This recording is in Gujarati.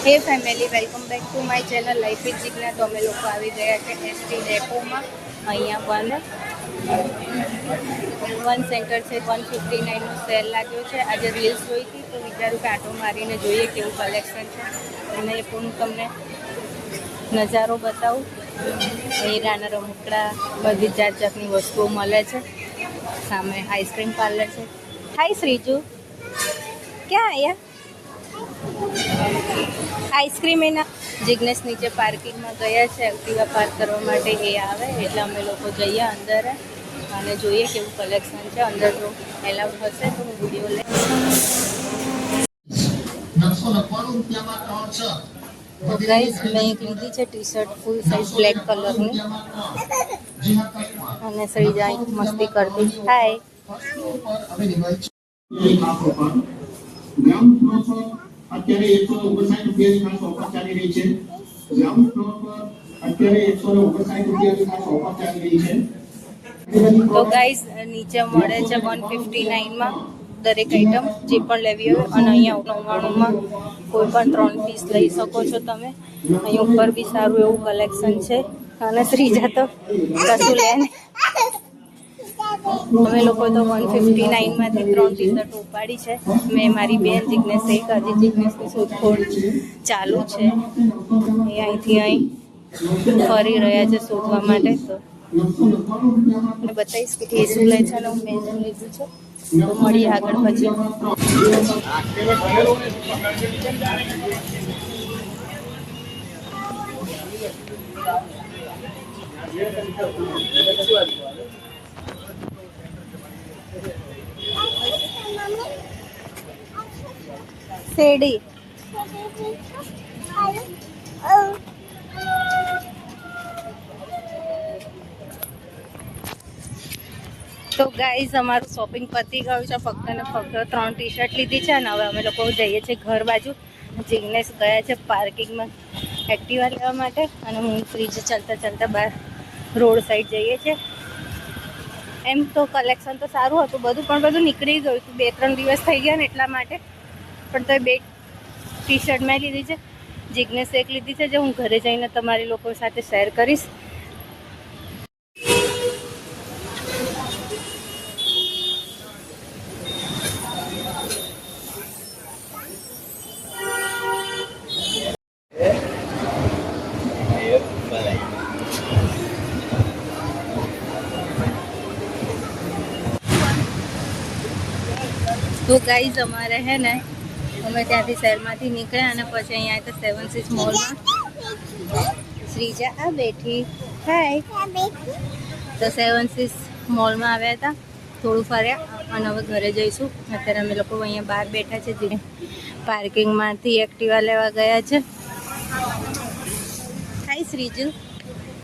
હે family, welcome back to my channel life with Jigna. તો અમે લોકો આવી ગયા છે એસટી ડેપોમાં. અહીંયા વન સેન્ટર છે, 159નો સેલ લાગ્યો છે. આજે રીલ્સ જોઈ હતી તો વિચારું કે આટો મારીને જોઈએ કેવું કલેક્શન છે. અને એ પણ તમને નજારો બતાવું. હીરાના રમકડા, બધી જાત જાતની વસ્તુઓ મળે છે. સામે આઈસ્ક્રીમ પાર્લર છે. હાય શ્રીજુ, ક્યાં આયા? આઈસ્ક્રીમ એના જિગ્નેશ નીચે પાર્કિંગમાં ગયા છે એક્ટિવા પાર્ક કરવા માટે. એ આવે એટલે અમે લોકો જઈએ અંદર અને જોઈએ કેવું કલેક્શન છે. અંદર જો એલાઉડ હશે તો હું વિડીયો લઈશ. ગાઈસ, મેં એક લીધી છે ટી શર્ટ ફૂલ સાઇઝ બ્લેક કલરની અને શ્રીજા મસ્તી કરતી. હાય. અત્યારે 159 રૂપિયાની ખાસ ઓફર ચાલી રહી છે. ગ્રાઉન્ડ ફ્લોર પર અત્યારે 159 રૂપિયાની ખાસ ઓફર ચાલી રહી છે. તો ગાઈસ, નીચે મળે છે 159માં દરેક આઈટમ જે પણ લેવી હોય. અને અહીંયા 99માં કોઈ પણ 3 પીસ લઈ શકો છો તમે. અહીં ઉપર બી સારું એવું કલેક્શન છે. અને શ્રીજા તો કશું લે ને. અમે લોકો તો 159માંથી 3 ટી શર્ટ ઉપાડી છે. મેં, મારી બેન જિગ્નેશ એક. હજી જિગ્નેશની શોધખોળ ચાલુ છે. એ અહીંથી અહીં ફરી રહ્યા છે શોધવા માટે. તો મેં બતાવીશ કે એ શું લે છે અને મેં શું લીધું છે. તો મળીએ આગળ પછી. શેરડી. તો ગાઈઝ, અમારું શોપિંગ પતી ગયું છે. ફક્ત ને ફક્ત 3 ટી શર્ટ લીધી છે. અને હવે અમે લોકો જઈએ છીએ ઘર બાજુ. જિગ્નેશ ગયા છે પાર્કિંગમાં એક્ટિવા લેવા માટે. અને હું ફ્રીજ ચાલતા ચાલતા બહાર રોડ સાઈડ જઈએ છીએ. એમ તો કલેક્શન તો સારું હતું બધું, પણ બધું નીકળી ગયું હતું. 2-3 દિવસ થઈ ગયા ને એટલા માટે. પણ તો 2 ટી શર્ટ મેં લીધી છે. જિગ્નેશ એક લીધી છે, જે હું ઘરે જઈને તમારી લોકો સાથે શેર કરીશ. તો ગાઈઝ, અમારે હે ને, અમે ત્યાંથી શહેરમાંથી નીકળ્યા અને પછી અહીંયા તો 7 Seas મોલમાં શ્રીજા આ બેઠી. હાય. તો 7 Seas મોલમાં આવ્યા હતા, થોડું ફર્યા અને હવે ઘરે જઈશું. અત્યારે અમે લોકો અહીંયા બહાર બેઠા છે. જે પાર્કિંગમાંથી એક્ટિવા લેવા ગયા છે. હાય શ્રીજુ.